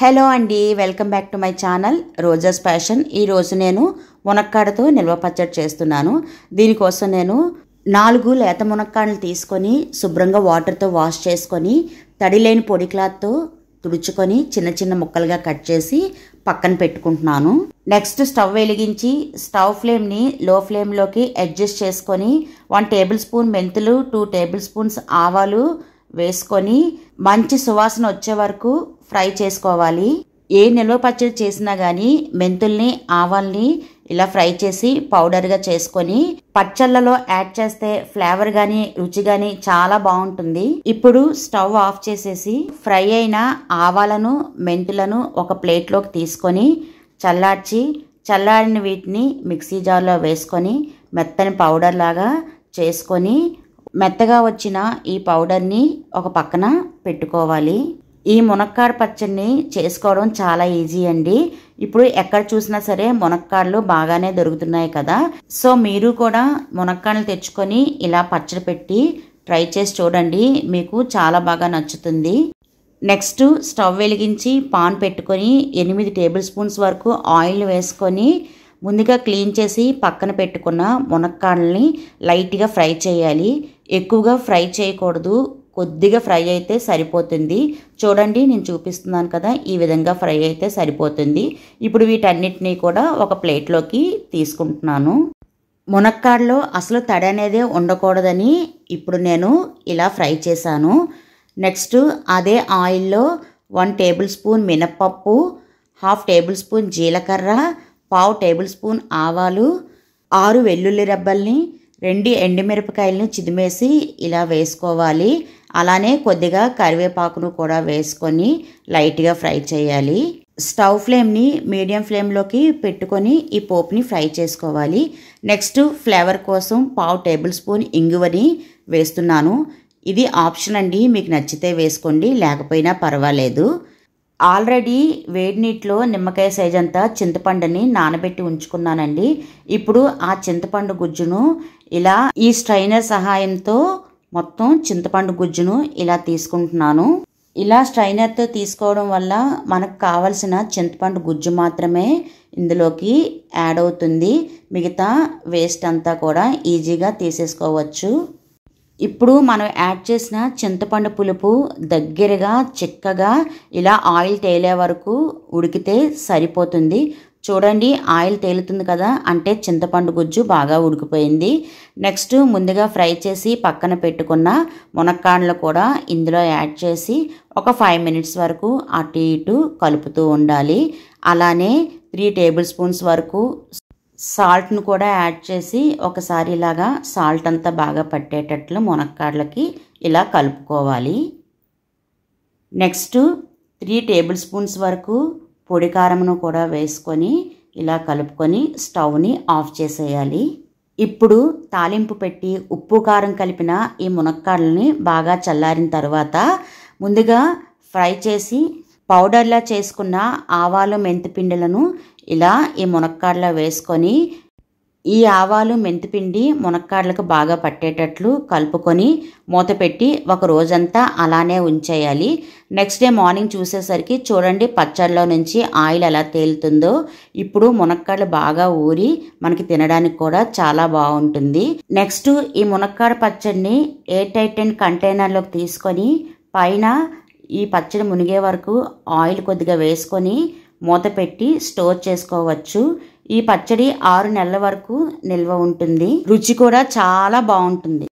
Hello అండి, welcome back to my channel Roja's fashion. ఈరోజు నేను మునక్కాడతో నిల్వ పచ్చడి చేస్తున్నాను. దీనికోసం నేను 4 లేత మునక్కాడలు తీసుకొని శుభ్రంగా వాటర్తో వాష్ చేసుకొని తడి లేని పొడి క్లాత్తో తుడుచుకొని చిన్న చిన్న ముక్కలుగా కట్ చేసి పక్కన పెట్టుకుంటున్నాను. నెక్స్ట్ స్టవ్ వెలిగించి స్టవ్ ఫ్లేమ్ని లో ఫ్లేమ్లోకి అడ్జస్ట్ చేసుకొని 1 టేబుల్ స్పూన్ మెంతులు, 2 టేబుల్ స్పూన్స్ ఆవాలు వేసుకొని మంచి సువాసన వచ్చే వరకు ఫ్రై చేసుకోవాలి. ఏ నిల్వ పచ్చడి చేసినా కానీ మెంతుల్ని, ఆవాల్ని ఇలా ఫ్రై చేసి పౌడర్గా చేసుకొని పచ్చళ్ళలో యాడ్ చేస్తే ఫ్లేవర్ కానీ రుచి కానీ చాలా బాగుంటుంది. ఇప్పుడు స్టవ్ ఆఫ్ చేసేసి ఫ్రై అయిన ఆవాలను, మెంతులను ఒక ప్లేట్లోకి తీసుకొని చల్లారిన వీటిని మిక్సీ జార్లో వేసుకొని మెత్తని పౌడర్ లాగా చేసుకొని మెత్తగా వచ్చిన ఈ పౌడర్ని ఒక పక్కన పెట్టుకోవాలి. ఈ మునక్కాడ పచ్చడిని చేసుకోవడం చాలా ఈజీ అండి. ఇప్పుడు ఎక్కడ చూసినా సరే మునక్కాడలు బాగానే దొరుకుతున్నాయి కదా. సో మీరు కూడా మునక్కాడలు తెచ్చుకొని ఇలా పచ్చడి పెట్టి ట్రై చేసి చూడండి, మీకు చాలా బాగా నచ్చుతుంది. నెక్స్ట్ స్టవ్ వెలిగించి పాన్ పెట్టుకొని 8 టేబుల్ స్పూన్స్ వరకు ఆయిల్ వేసుకొని ముందుగా క్లీన్ చేసి పక్కన పెట్టుకున్న మునక్కాడల్ని లైట్గా ఫ్రై చేయాలి. ఎక్కువగా ఫ్రై చేయకూడదు, కొద్దిగా ఫ్రై అయితే సరిపోతుంది. చూడండి, నేను చూపిస్తున్నాను కదా, ఈ విధంగా ఫ్రై అయితే సరిపోతుంది. ఇప్పుడు వీటన్నిటినీ కూడా ఒక ప్లేట్లోకి తీసుకుంటున్నాను. మునక్కాడలో అసలు తడి అనేది ఉండకూడదని ఇప్పుడు నేను ఇలా ఫ్రై చేశాను. నెక్స్ట్ అదే ఆయిల్లో 1 టేబుల్ స్పూన్ మినప్పప్పు, 1/2 టేబుల్ స్పూన్ జీలకర్ర, 1/2 టేబుల్ స్పూన్ ఆవాలు, 6 వెల్లుల్లి రెబ్బల్ని, 2 ఎండుమిరపకాయలని చిదిమేసి ఇలా వేసుకోవాలి. అలానే కొద్దిగా కరివేపాకును కూడా వేసుకొని లైట్గా ఫ్రై చేయాలి. స్టవ్ ఫ్లేమ్ని మీడియం ఫ్లేమ్లోకి పెట్టుకొని ఈ పోపుని ఫ్రై చేసుకోవాలి. నెక్స్ట్ ఫ్లేవర్ కోసం 1/2 టేబుల్ స్పూన్ ఇంగువని వేస్తున్నాను. ఇది ఆప్షన్ అండి, మీకు నచ్చితే వేసుకోండి, లేకపోయినా పర్వాలేదు. ఆల్రెడీ వేడి నీటిలో నిమ్మకాయ సైజ్ అంతా చింతపండుని నానబెట్టి ఉంచుకున్నానండి. ఇప్పుడు ఆ చింతపండు గుజ్జును ఇలా ఈ స్ట్రైనర్ సహాయంతో మొత్తం చింతపండు గుజ్జును ఇలా తీసుకుంటున్నాను. ఇలా స్ట్రైనర్తో తీసుకోవడం వల్ల మనకు కావలసిన చింతపండు గుజ్జు మాత్రమే ఇందులోకి యాడ్ అవుతుంది. మిగతా వేస్ట్ అంతా కూడా ఈజీగా తీసేసుకోవచ్చు. ఇప్పుడు మనం యాడ్ చేసిన చింతపండు పులుపు దగ్గరగా చిక్కగా ఇలా ఆయిల్ తేలే వరకు ఉడికితే సరిపోతుంది. చూడండి, ఆయిల్ తేలుతుంది కదా, అంటే చింతపండు గుజ్జు బాగా ఉడికిపోయింది. నెక్స్ట్ ముందుగా ఫ్రై చేసి పక్కన పెట్టుకున్న మునక్కాడలు కూడా ఇందులో యాడ్ చేసి ఒక 5 మినిట్స్ వరకు అటు ఇటు కలుపుతూ ఉండాలి. అలానే 3 టేబుల్ స్పూన్స్ వరకు సాల్ట్ను కూడా యాడ్ చేసి ఒకసారి ఇలాగా సాల్ట్ అంతా బాగా పట్టేటట్లు మునక్కాడలకి ఇలా కలుపుకోవాలి. నెక్స్ట్ 3 టేబుల్ స్పూన్స్ వరకు పొడి కారంను కూడా వేసుకొని ఇలా కలుపుకొని స్టవ్ని ఆఫ్ చేసేయాలి. ఇప్పుడు తాలింపు పెట్టి ఉప్పు కారం కలిపిన ఈ మునక్కాడలని బాగా చల్లారిన తర్వాత ముందుగా ఫ్రై చేసి పౌడర్లా చేసుకున్న ఆవాలు, మెంతిపిండిలను ఇలా ఈ మునక్కాడలో వేసుకొని ఈ ఆవాలు, మెంతిపిండి మునక్కాడలకు బాగా పట్టేటట్లు కలుపుకొని మూత పెట్టి ఒక రోజంతా అలానే ఉంచేయాలి. నెక్స్ట్ డే మార్నింగ్ చూసేసరికి చూడండి, పచ్చడిలో నుంచి ఆయిల్ ఎలా తేలుతుందో. ఇప్పుడు మునక్కాడలు బాగా ఊరి మనకి తినడానికి కూడా చాలా బాగుంటుంది. నెక్స్ట్ ఈ మునక్కాడ పచ్చడిని ఎయిర్ టైట్ కంటైనర్లోకి తీసుకొని పైన ఈ పచ్చడి మునిగే వరకు ఆయిల్ కొద్దిగా వేసుకొని మూత పెట్టి స్టోర్ చేసుకోవచ్చు. ఈ పచ్చడి 6 నెలల వరకు నిల్వ ఉంటుంది. రుచి కూడా చాలా బాగుంటుంది.